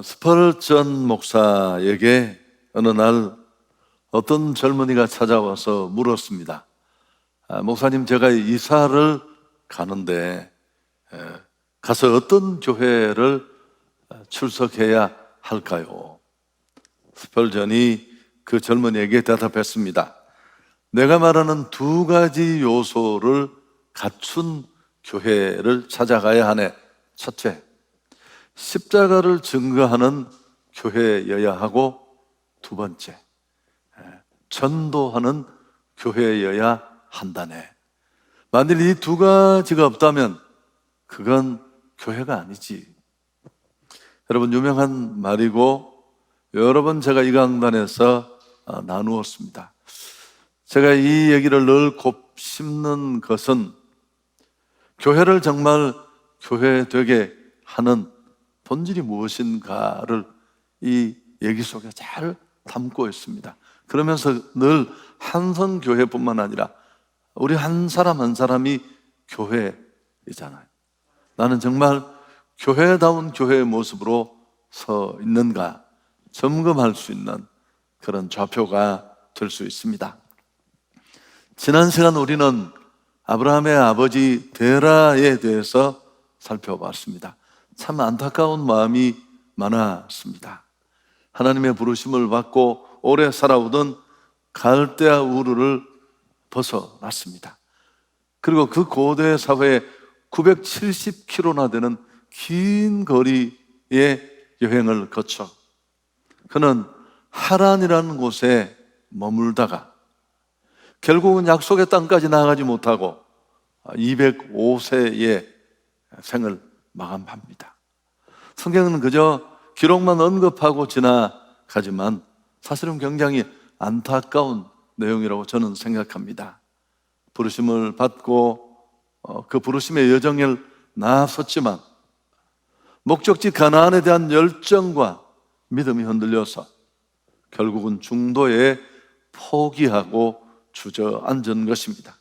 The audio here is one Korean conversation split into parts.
스펄전 목사에게 어느 날 어떤 젊은이가 찾아와서 물었습니다. 목사님, 제가 이사를 가는데 가서 어떤 교회를 출석해야 할까요? 스펄전이 그 젊은이에게 대답했습니다. 내가 말하는 두 가지 요소를 갖춘 교회를 찾아가야 하네. 첫째, 십자가를 증거하는 교회여야 하고, 두 번째, 전도하는 교회여야 한다네. 만일 이 두 가지가 없다면 그건 교회가 아니지. 여러분, 유명한 말이고 여러 번 제가 이 강단에서 나누었습니다. 제가 이 얘기를 늘 곱씹는 것은 교회를 정말 교회 되게 하는 본질이 무엇인가를 이 얘기 속에 잘 담고 있습니다. 그러면서 늘 한성교회뿐만 아니라 우리 한 사람 한 사람이 교회이잖아요. 나는 정말 교회다운 교회의 모습으로 서 있는가 점검할 수 있는 그런 좌표가 될 수 있습니다. 지난 시간 우리는 아브라함의 아버지 데라에 대해서 살펴봤습니다. 참 안타까운 마음이 많았습니다. 하나님의 부르심을 받고 오래 살아오던 갈대아 우르를 벗어났습니다. 그리고 그 고대 사회에 970km나 되는 긴 거리의 여행을 거쳐 그는 하란이라는 곳에 머물다가 결국은 약속의 땅까지 나가지 못하고 205세의 생을 마감합니다. 성경은 그저 기록만 언급하고 지나가지만 사실은 굉장히 안타까운 내용이라고 저는 생각합니다. 부르심을 받고 그 부르심의 여정을 나섰지만 목적지 가나안에 대한 열정과 믿음이 흔들려서 결국은 중도에 포기하고 주저앉은 것입니다.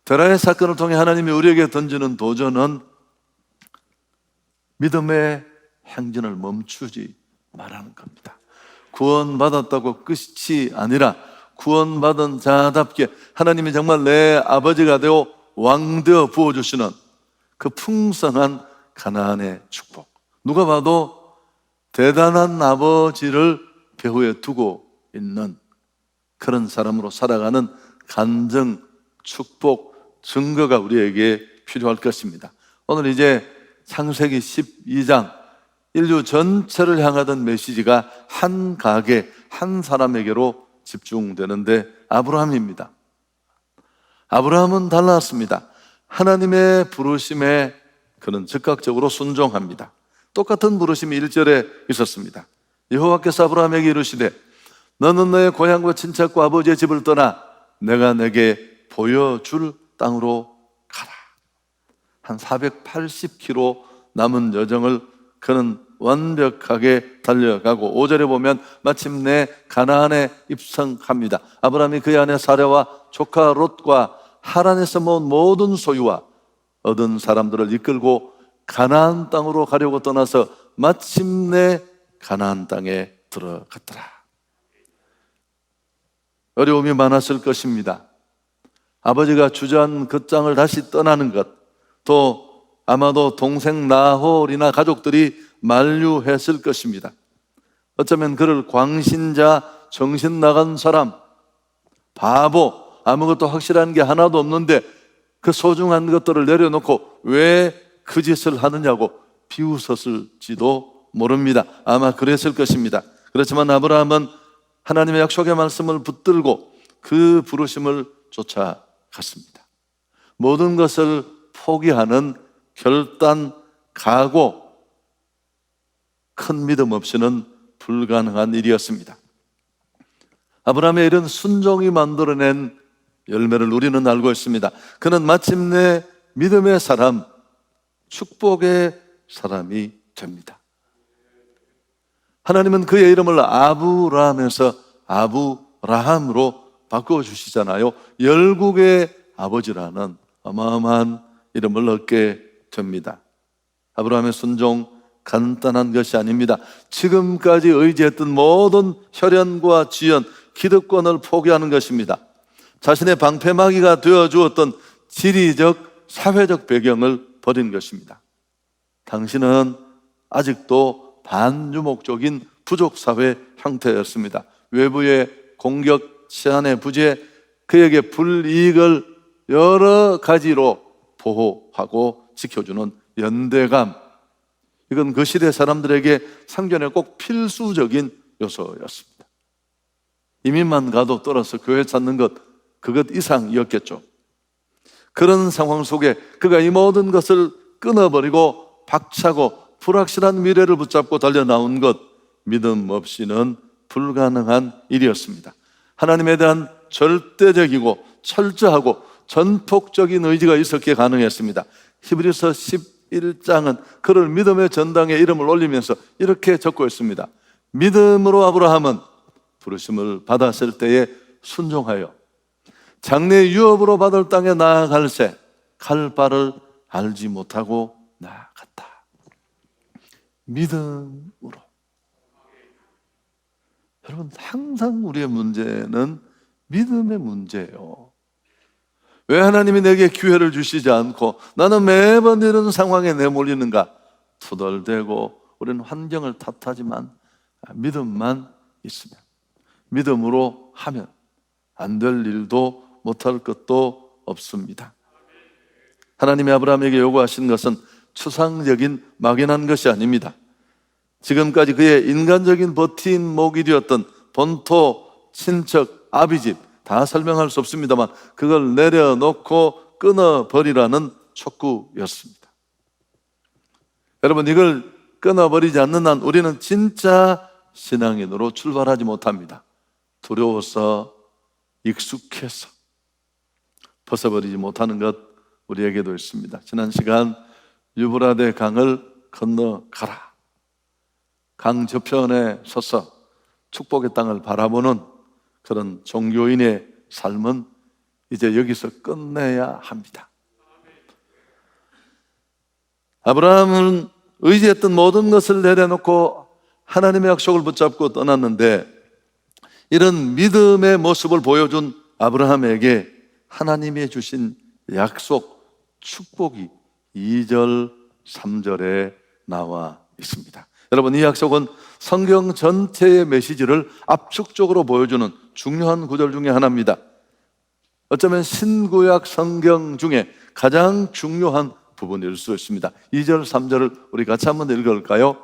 데라의 사건을 통해 하나님이 우리에게 던지는 도전은 믿음의 행진을 멈추지 말라는 겁니다. 구원받았다고 끝이 아니라 구원받은 자답게 하나님이 정말 내 아버지가 되어 왕되어 부어주시는 그 풍성한 가나안의 축복, 누가 봐도 대단한 아버지를 배후에 두고 있는 그런 사람으로 살아가는 간증, 축복, 증거가 우리에게 필요할 것입니다. 오늘 이제 창세기 12장 인류 전체를 향하던 메시지가 한 가게, 한 사람에게로 집중되는데 아브라함입니다. 아브라함은 달랐습니다. 하나님의 부르심에 그는 즉각적으로 순종합니다. 똑같은 부르심이 1절에 있었습니다. 여호와께서 아브라함에게 이르시되 너는 너의 고향과 친척과 아버지의 집을 떠나 내가 내게 보여줄 땅으로 가라. 한 480km 남은 여정을 그는 완벽하게 달려가고 5절에 보면 마침내 가나안에 입성합니다. 아브라함이 그의 아내 사라와 조카 롯과 하란에서 모은 모든 소유와 얻은 사람들을 이끌고 가나안 땅으로 가려고 떠나서 마침내 가나안 땅에 들어갔더라. 어려움이 많았을 것입니다. 아버지가 주저한 그 땅을 다시 떠나는 것, 또 아마도 동생 나홀이나 가족들이 만류했을 것입니다. 어쩌면 그를 광신자, 정신 나간 사람, 바보, 아무것도 확실한 게 하나도 없는데 그 소중한 것들을 내려놓고 왜 그 짓을 하느냐고 비웃었을지도 모릅니다. 아마 그랬을 것입니다. 그렇지만 아브라함은 하나님의 약속의 말씀을 붙들고 그 부르심을 쫓아갔습니다. 모든 것을 포기하는 결단, 각오, 큰 믿음 없이는 불가능한 일이었습니다. 아브라함의 이런 순종이 만들어낸 열매를 우리는 알고 있습니다. 그는 마침내 믿음의 사람, 축복의 사람이 됩니다. 하나님은 그의 이름을 아브라함에서 아브라함으로 바꿔주시잖아요. 열국의 아버지라는 어마어마한 이름을 얻게 됩니다. 아브라함의 순종, 간단한 것이 아닙니다. 지금까지 의지했던 모든 혈연과 지연, 기득권을 포기하는 것입니다. 자신의 방패막이가 되어주었던 지리적, 사회적 배경을 버린 것입니다. 당신은 아직도 반유목적인 부족사회 형태였습니다. 외부의 공격, 치안의 부재, 그에게 불이익을 여러 가지로 보호하고 지켜주는 연대감, 이건 그 시대 사람들에게 생존에 꼭 필수적인 요소였습니다. 이민만 가도 떨어서 교회 찾는 것, 그것 이상이었겠죠. 그런 상황 속에 그가 이 모든 것을 끊어버리고 박차고 불확실한 미래를 붙잡고 달려나온 것, 믿음 없이는 불가능한 일이었습니다. 하나님에 대한 절대적이고 철저하고 전폭적인 의지가 있었기에 가능했습니다. 히브리서 11장은 그를 믿음의 전당에 이름을 올리면서 이렇게 적고 있습니다. 믿음으로 아브라함은 부르심을 받았을 때에 순종하여 장래 유업으로 받을 땅에 나아갈새 갈 바를 알지 못하고 나아갔다. 믿음으로. 여러분, 항상 우리의 문제는 믿음의 문제예요. 왜 하나님이 내게 기회를 주시지 않고 나는 매번 이런 상황에 내몰리는가? 투덜대고 우리는 환경을 탓하지만 믿음만 있으면, 믿음으로 하면 안 될 일도 못할 것도 없습니다. 하나님이 아브라함에게 요구하신 것은 추상적인 막연한 것이 아닙니다. 지금까지 그의 인간적인 버팀목이 되었던 본토, 친척, 아비집 다 설명할 수 없습니다만 그걸 내려놓고 끊어버리라는 촉구였습니다. 여러분, 이걸 끊어버리지 않는 한 우리는 진짜 신앙인으로 출발하지 못합니다. 두려워서, 익숙해서 벗어버리지 못하는 것 우리에게도 있습니다. 지난 시간 유브라데 강을 건너가라, 강 저편에 서서 축복의 땅을 바라보는 그런 종교인의 삶은 이제 여기서 끝내야 합니다. 아브라함은 의지했던 모든 것을 내려놓고 하나님의 약속을 붙잡고 떠났는데, 이런 믿음의 모습을 보여준 아브라함에게 하나님이 주신 약속, 축복이 2절, 3절에 나와 있습니다. 여러분, 이 약속은 성경 전체의 메시지를 압축적으로 보여주는 중요한 구절 중에 하나입니다. 어쩌면 신구약 성경 중에 가장 중요한 부분일 수 있습니다. 2절, 3절을 우리 같이 한번 읽어볼까요?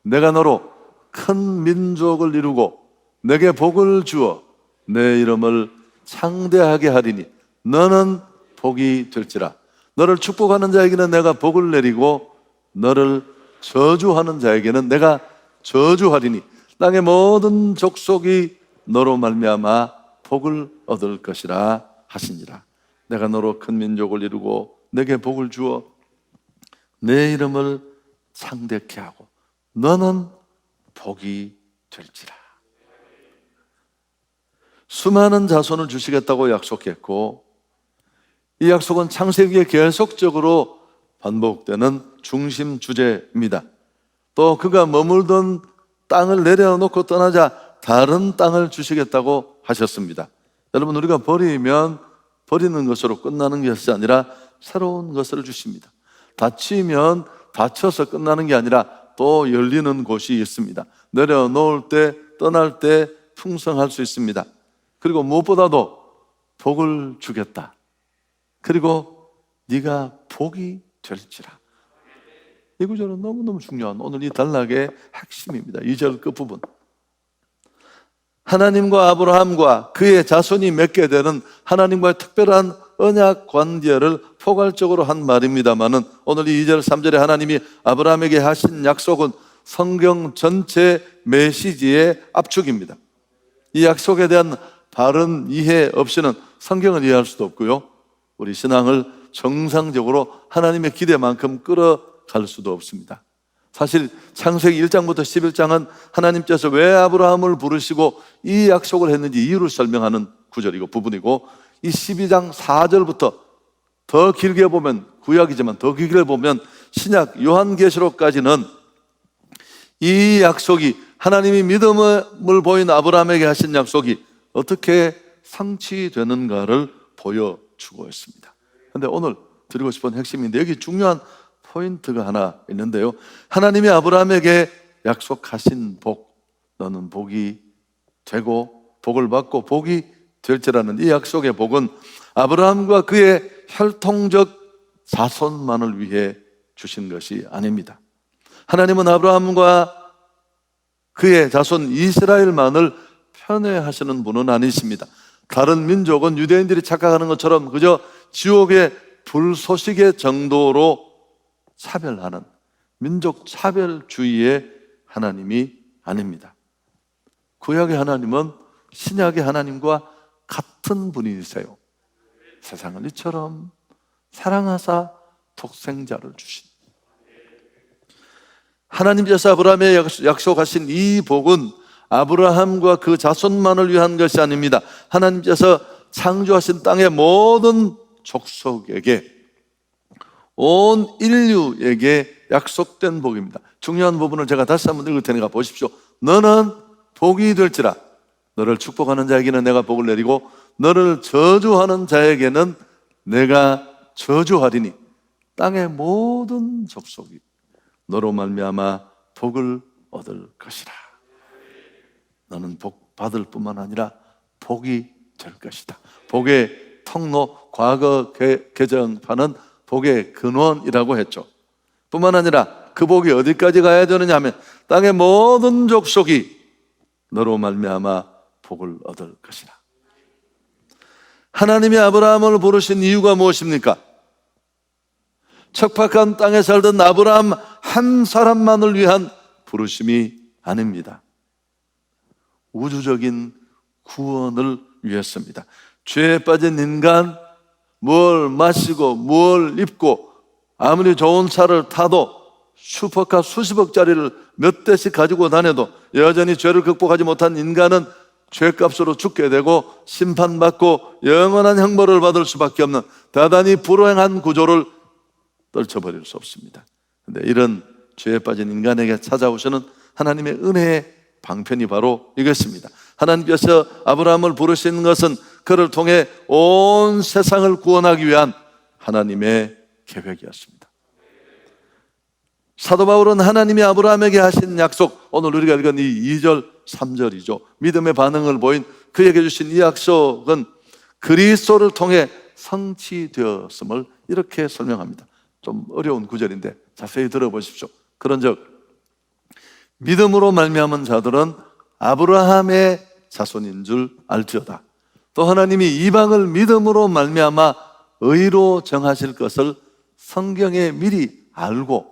내가 너로 큰 민족을 이루고 내게 복을 주어 내 이름을 창대하게 하리니 너는 복이 될지라. 너를 축복하는 자에게는 내가 복을 내리고 너를 저주하는 자에게는 내가 저주하리니 땅의 모든 족속이 너로 말미암아 복을 얻을 것이라 하시니라. 내가 너로 큰 민족을 이루고 내게 복을 주어 내 이름을 창대케 하고 너는 복이 될지라. 수많은 자손을 주시겠다고 약속했고, 이 약속은 창세기에 계속적으로 반복되는 중심 주제입니다. 또 그가 머물던 땅을 내려놓고 떠나자 다른 땅을 주시겠다고 하셨습니다. 여러분, 우리가 버리면 버리는 것으로 끝나는 것이 아니라 새로운 것을 주십니다. 다치면 다쳐서 끝나는 게 아니라 또 열리는 곳이 있습니다. 내려놓을 때, 떠날 때 풍성할 수 있습니다. 그리고 무엇보다도 복을 주겠다. 그리고 네가 복이 될지라. 이 구절은 너무너무 중요한 오늘 이 단락의 핵심입니다. 2절 끝부분. 하나님과 아브라함과 그의 자손이 맺게 되는 하나님과의 특별한 언약 관계를 포괄적으로 한 말입니다만은, 오늘 이 2절 3절에 하나님이 아브라함에게 하신 약속은 성경 전체 메시지의 압축입니다. 이 약속에 대한 바른 이해 없이는 성경을 이해할 수도 없고요, 우리 신앙을 정상적으로 하나님의 기대만큼 끌어갈 수도 없습니다. 사실 창세기 1장부터 11장은 하나님께서 왜 아브라함을 부르시고 이 약속을 했는지 이유를 설명하는 구절이고 부분이고, 이 12장 4절부터 더 길게 보면, 구약이지만 더 길게 보면 신약 요한계시록까지는 이 약속이, 하나님이 믿음을 보인 아브라함에게 하신 약속이 어떻게 성취되는가를 보여주고 있습니다. 그런데 오늘 드리고 싶은 핵심인데, 여기 중요한 포인트가 하나 있는데요, 하나님이 아브라함에게 약속하신 복, 너는 복이 되고 복을 받고 복이 될지라는 이 약속의 복은 아브라함과 그의 혈통적 자손만을 위해 주신 것이 아닙니다. 하나님은 아브라함과 그의 자손 이스라엘만을 편애하시는 분은 아니십니다. 다른 민족은 유대인들이 착각하는 것처럼 그저 지옥의 불소식의 정도로 차별하는 민족 차별주의의 하나님이 아닙니다. 구약의 하나님은 신약의 하나님과 같은 분이세요. 세상을 이처럼 사랑하사 독생자를 주신, 하나님께서 아브라함에 약속하신 이 복은 아브라함과 그 자손만을 위한 것이 아닙니다. 하나님께서 창조하신 땅의 모든 족속에게, 온 인류에게 약속된 복입니다. 중요한 부분을 제가 다시 한번 읽을 테니까 보십시오. 너는 복이 될지라. 너를 축복하는 자에게는 내가 복을 내리고 너를 저주하는 자에게는 내가 저주하리니 땅의 모든 족속이 너로 말미암아 복을 얻을 것이라. 너는 복 받을 뿐만 아니라 복이 될 것이다. 복의 통로, 과거 개정판은 복의 근원이라고 했죠. 뿐만 아니라 그 복이 어디까지 가야 되느냐 하면 땅의 모든 족속이 너로 말미암아 복을 얻을 것이라. 하나님이 아브라함을 부르신 이유가 무엇입니까? 척박한 땅에 살던 아브라함 한 사람만을 위한 부르심이 아닙니다. 우주적인 구원을 위했습니다. 죄에 빠진 인간, 뭘 마시고 뭘 입고 아무리 좋은 차를 타도 슈퍼카 수십억짜리를 몇 대씩 가지고 다녀도 여전히 죄를 극복하지 못한 인간은 죄값으로 죽게 되고 심판받고 영원한 형벌을 받을 수밖에 없는 대단히 불행한 구조를 떨쳐버릴 수 없습니다. 그런데 이런 죄에 빠진 인간에게 찾아오시는 하나님의 은혜의 방편이 바로 이것입니다. 하나님께서 아브라함을 부르신 것은 그를 통해 온 세상을 구원하기 위한 하나님의 계획이었습니다. 사도 바울은 하나님이 아브라함에게 하신 약속, 오늘 우리가 읽은 이 2절 3절이죠. 믿음의 반응을 보인 그에게 주신 이 약속은 그리스도를 통해 성취되었음을 이렇게 설명합니다. 좀 어려운 구절인데 자세히 들어보십시오. 그런즉 믿음으로 말미암은 자들은 아브라함의 자손인 줄 알지어다. 또 하나님이 이방을 믿음으로 말미암아 의로 정하실 것을 성경에 미리 알고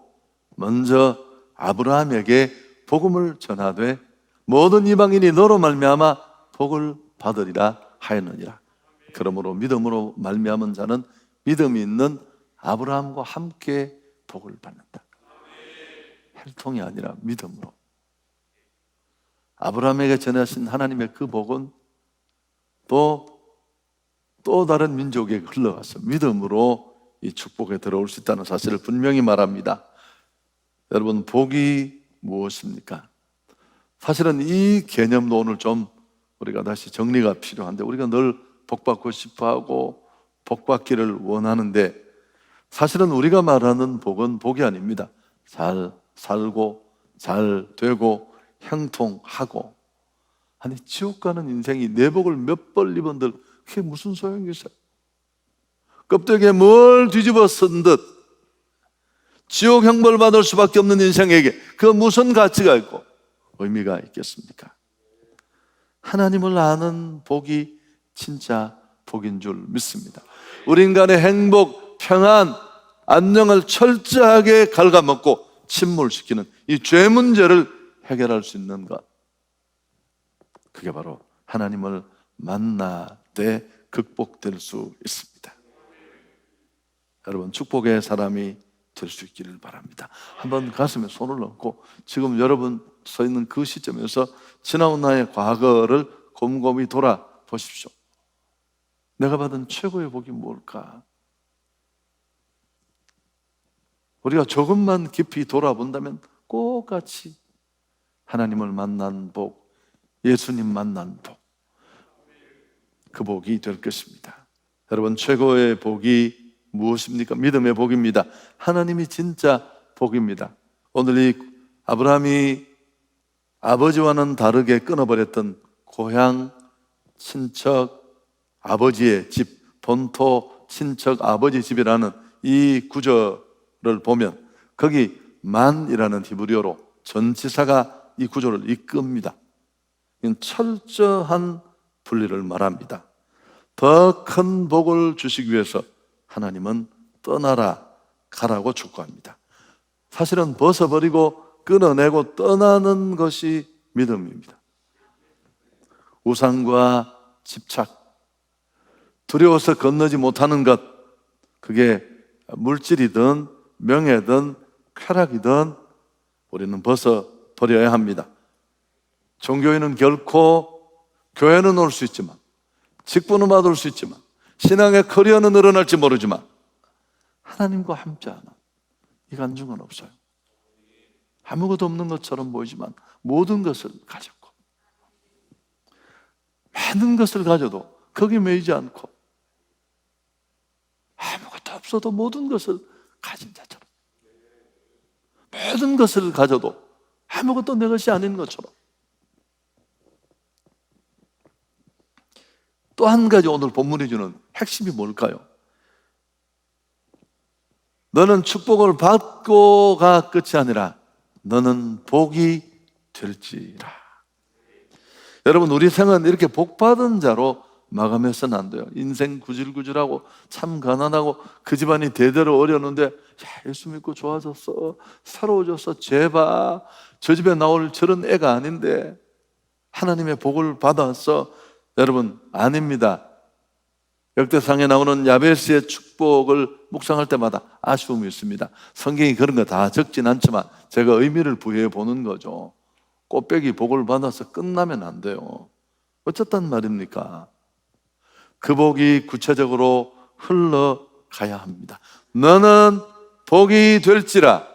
먼저 아브라함에게 복음을 전하되 모든 이방인이 너로 말미암아 복을 받으리라 하였느니라. 그러므로 믿음으로 말미암은 자는 믿음이 있는 아브라함과 함께 복을 받는다. 혈통이 아니라 믿음으로. 아브라함에게 전하신 하나님의 그 복은 또 다른 민족에게 흘러가서 믿음으로 이 축복에 들어올 수 있다는 사실을 분명히 말합니다. 여러분, 복이 무엇입니까? 사실은 이 개념도 오늘 좀 우리가 다시 정리가 필요한데, 우리가 늘 복받고 싶어하고 복받기를 원하는데 사실은 우리가 말하는 복은 복이 아닙니다. 잘 살고 잘 되고 형통하고. 아니, 지옥 가는 인생이 내복을 몇 벌 입은들 그게 무슨 소용이 있어요? 껍데기에 뭘 뒤집어 쓴 듯 지옥 형벌 받을 수밖에 없는 인생에게 그 무슨 가치가 있고 의미가 있겠습니까? 하나님을 아는 복이 진짜 복인 줄 믿습니다. 우리 인간의 행복, 평안, 안녕을 철저하게 갉아먹고 침몰시키는 이 죄 문제를 해결할 수 있는 것, 그게 바로 하나님을 만나 때 극복될 수 있습니다. 여러분, 축복의 사람이 될 수 있기를 바랍니다. 한번 가슴에 손을 얹고 지금 여러분 서 있는 그 시점에서 지나온 나의 과거를 곰곰이 돌아보십시오. 내가 받은 최고의 복이 뭘까? 우리가 조금만 깊이 돌아본다면 꼭 같이 하나님을 만난 복, 예수님 만난 복, 그 복이 될 것입니다. 여러분, 최고의 복이 무엇입니까? 믿음의 복입니다. 하나님이 진짜 복입니다. 오늘 이 아브라함이 아버지와는 다르게 끊어버렸던 고향, 친척, 아버지의 집, 본토, 친척, 아버지 집이라는 이 구절을 보면 거기 만이라는 히브리어로 전치사가 이 구조를 이끕니다. 이건 철저한 분리를 말합니다. 더 큰 복을 주시기 위해서 하나님은 떠나라, 가라고 촉구합니다. 사실은 벗어버리고 끊어내고 떠나는 것이 믿음입니다. 우상과 집착, 두려워서 건너지 못하는 것, 그게 물질이든 명예든 쾌락이든 우리는 벗어버려야 합니다. 종교인은 결코 교회는 올 수 있지만, 직분은 받을 수 있지만, 신앙의 커리어는 늘어날지 모르지만 하나님과 함께하는 이 간증은 없어요. 아무것도 없는 것처럼 보이지만 모든 것을 가졌고, 많은 것을 가져도 거기 매이지 않고, 아무것도 없어도 모든 것을 가진 자처럼, 모든 것을 가져도 아무것도 내 것이 아닌 것처럼. 또 한 가지 오늘 본문이 주는 핵심이 뭘까요? 너는 축복을 받고가 끝이 아니라 너는 복이 될지라. 여러분, 우리 생은 이렇게 복받은 자로 마감해서는 안 돼요. 인생 구질구질하고 참 가난하고 그 집안이 대대로 어려웠는데, 야, 예수 믿고 좋아졌어, 새로워졌어, 제발 저 집에 나올 저런 애가 아닌데 하나님의 복을 받았어. 여러분, 아닙니다. 역대상에 나오는 야베스의 축복을 묵상할 때마다 아쉬움이 있습니다. 성경이 그런 거 다 적진 않지만 제가 의미를 부여해 보는 거죠. 꽃배기 복을 받아서 끝나면 안 돼요. 어쨌단 말입니까? 그 복이 구체적으로 흘러가야 합니다. 너는 복이 될지라.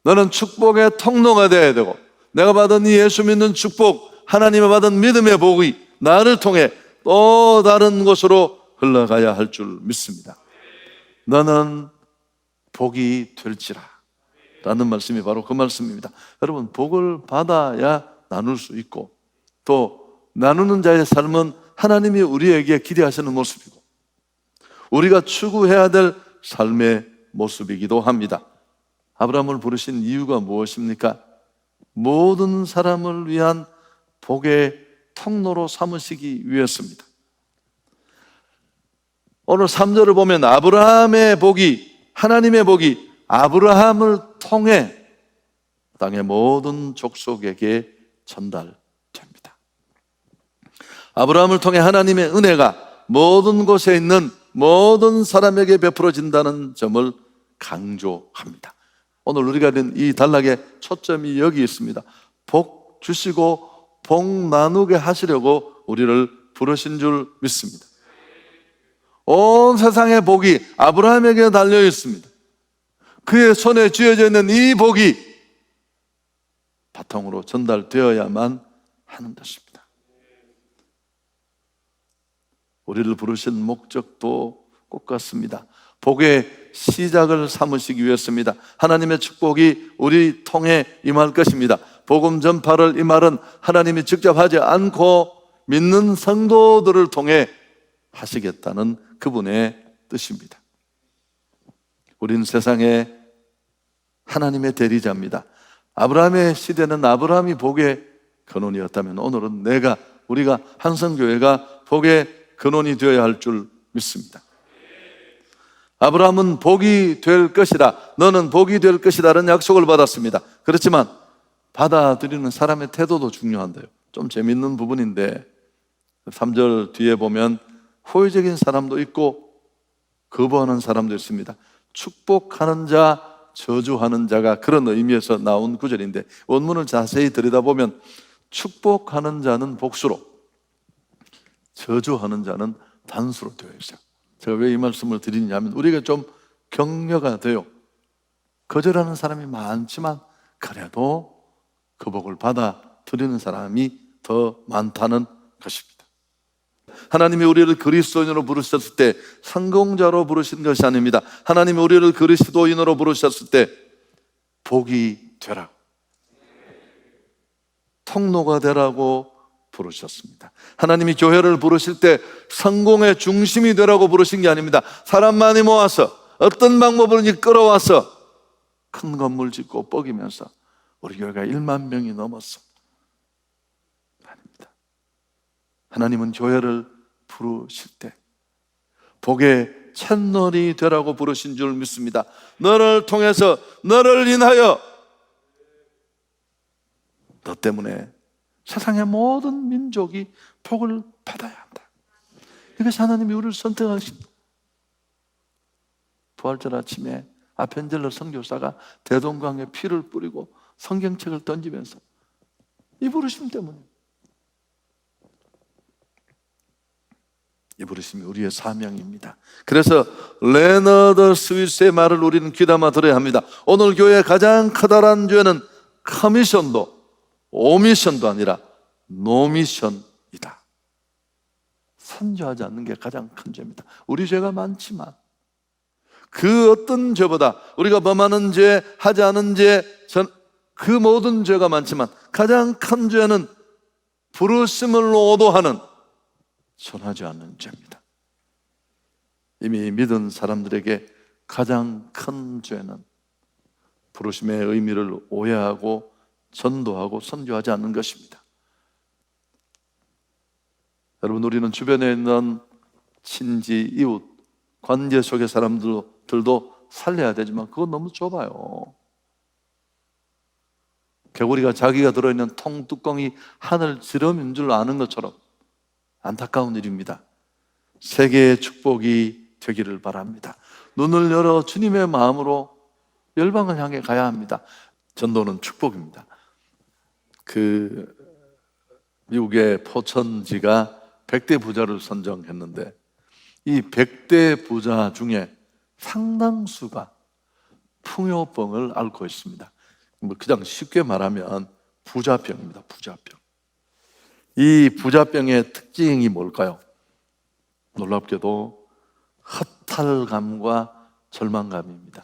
너는 축복의 통로가 되어야 되고, 내가 받은 이 예수 믿는 축복, 하나님의 받은 믿음의 복이 나를 통해 또 다른 곳으로 흘러가야 할 줄 믿습니다. 너는 복이 될지라 라는 말씀이 바로 그 말씀입니다. 여러분, 복을 받아야 나눌 수 있고, 또 나누는 자의 삶은 하나님이 우리에게 기대하시는 모습이고 우리가 추구해야 될 삶의 모습이기도 합니다. 아브라함을 부르신 이유가 무엇입니까? 모든 사람을 위한 복의 통로로 삼으시기 위해서입니다. 오늘 3절을 보면 아브라함의 복이, 하나님의 복이 아브라함을 통해 땅의 모든 족속에게 전달됩니다. 아브라함을 통해 하나님의 은혜가 모든 곳에 있는 모든 사람에게 베풀어진다는 점을 강조합니다. 오늘 우리가 된 이 단락의 초점이 여기 있습니다. 복 주시고 복 나누게 하시려고 우리를 부르신 줄 믿습니다. 온 세상의 복이 아브라함에게 달려 있습니다. 그의 손에 쥐어져 있는 이 복이 바탕으로 전달되어야만 하는 것입니다. 우리를 부르신 목적도 똑같습니다. 복의 시작을 삼으시기 위해서입니다. 하나님의 축복이 우리 통해 임할 것입니다. 복음 전파를 이 말은 하나님이 직접 하지 않고 믿는 성도들을 통해 하시겠다는 그분의 뜻입니다. 우리는 세상에 하나님의 대리자입니다. 아브라함의 시대는 아브라함이 복의 근원이었다면 오늘은 우리가 한성교회가 복의 근원이 되어야 할 줄 믿습니다. 아브라함은 복이 될 것이다, 너는 복이 될 것이다 라는 약속을 받았습니다. 그렇지만 받아들이는 사람의 태도도 중요한데요. 좀 재밌는 부분인데 3절 뒤에 보면 호의적인 사람도 있고 거부하는 사람도 있습니다. 축복하는 자, 저주하는 자가 그런 의미에서 나온 구절인데, 원문을 자세히 들여다보면 축복하는 자는 복수로, 저주하는 자는 단수로 되어 있어요. 제가 왜 이 말씀을 드리냐면 우리가 좀 격려가 돼요. 거절하는 사람이 많지만 그래도 그 복을 받아들이는 사람이 더 많다는 것입니다. 하나님이 우리를 그리스도인으로 부르셨을 때 성공자로 부르신 것이 아닙니다. 하나님이 우리를 그리스도인으로 부르셨을 때 복이 되라, 통로가 되라고 부르셨습니다. 하나님이 교회를 부르실 때 성공의 중심이 되라고 부르신 게 아닙니다. 사람 많이 모아서 어떤 방법으로든지 끌어와서 큰 건물 짓고 뻐기면서 우리 교회가 1만 명이 넘었어. 아닙니다. 하나님은 교회를 부르실 때 복의 채널이 되라고 부르신 줄 믿습니다. 너를 통해서, 너를 인하여, 너 때문에 세상의 모든 민족이 복을 받아야 한다. 이것이 하나님이 우리를 선택하신. 부활절 아침에 아펜젤러 선교사가 대동강에 피를 뿌리고 성경책을 던지면서 이 부르심 때문에, 이 부르심이 우리의 사명입니다. 그래서 레너드 스위스의 말을 우리는 귀담아 들어야 합니다. 오늘 교회의 가장 커다란 죄는 커미션도 오미션도 아니라 노미션이다. 선교하지 않는 게 가장 큰 죄입니다. 우리 죄가 많지만 그 어떤 죄보다 우리가 범하는 죄, 하지 않은 죄, 그 모든 죄가 많지만 가장 큰 죄는 부르심을 오도하는, 전하지 않는 죄입니다. 이미 믿은 사람들에게 가장 큰 죄는 부르심의 의미를 오해하고 전도하고 선교하지 않는 것입니다. 여러분, 우리는 주변에 있는 친지, 이웃, 관계 속의 사람들도 살려야 되지만 그건 너무 좁아요. 개구리가 자기가 들어있는 통뚜껑이 하늘 지름인 줄 아는 것처럼 안타까운 일입니다. 세계의 축복이 되기를 바랍니다. 눈을 열어 주님의 마음으로 열방을 향해 가야 합니다. 전도는 축복입니다. 미국의 포천지가 100대 부자를 선정했는데 이 100대 부자 중에 상당수가 풍요병을 앓고 있습니다. 그냥 쉽게 말하면 부자병입니다. 부자병. 이 부자병의 특징이 뭘까요? 놀랍게도 허탈감과 절망감입니다.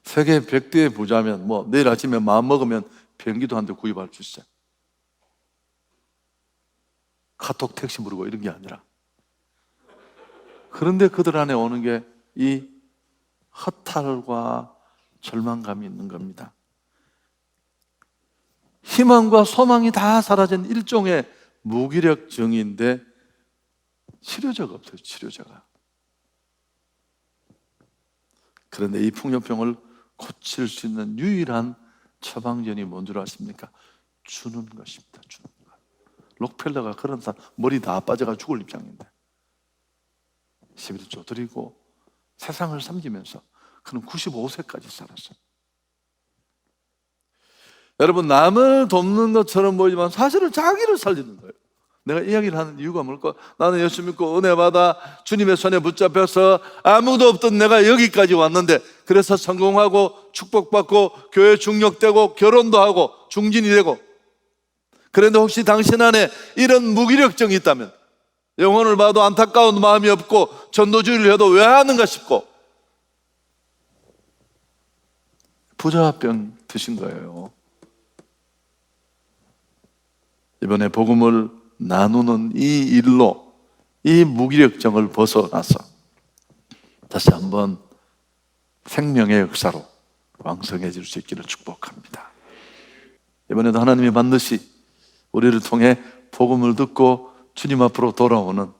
세계 100대 부자면 내일 아침에 마음 먹으면 비행기도 한 대 구입할 수 있어요. 카톡 택시 부르고 이런 게 아니라. 그런데 그들 안에 오는 게 이 허탈과 절망감이 있는 겁니다. 희망과 소망이 다 사라진 일종의 무기력증인데 치료제가 없어요. 치료제가. 그런데 이 풍요병을 고칠 수 있는 유일한 처방전이 뭔 줄 아십니까? 주는 것입니다. 주는 것. 록펠러가 그런 사람 머리 다 빠져가 죽을 입장인데 11조 드리고 세상을 섬기면서 그는 95세까지 살았어요. 여러분, 남을 돕는 것처럼 보이지만 사실은 자기를 살리는 거예요. 내가 이야기를 하는 이유가 뭘까? 나는 예수 믿고 은혜 받아 주님의 손에 붙잡혀서 아무도 없던 내가 여기까지 왔는데, 그래서 성공하고 축복받고 교회 중력되고 결혼도 하고 중진이 되고. 그런데 혹시 당신 안에 이런 무기력증이 있다면, 영혼을 봐도 안타까운 마음이 없고 전도주의를 해도 왜 하는가 싶고 부자병 드신 거예요. 이번에 복음을 나누는 이 일로 이 무기력증을 벗어나서 다시 한번 생명의 역사로 왕성해질 수 있기를 축복합니다. 이번에도 하나님이 반드시 우리를 통해 복음을 듣고 주님 앞으로 돌아오는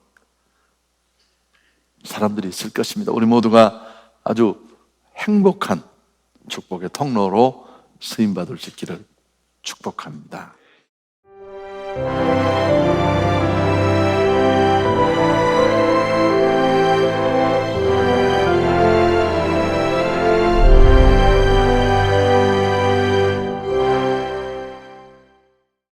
사람들이 있을 것입니다. 우리 모두가 아주 행복한 축복의 통로로 쓰임받을 수 있기를 축복합니다.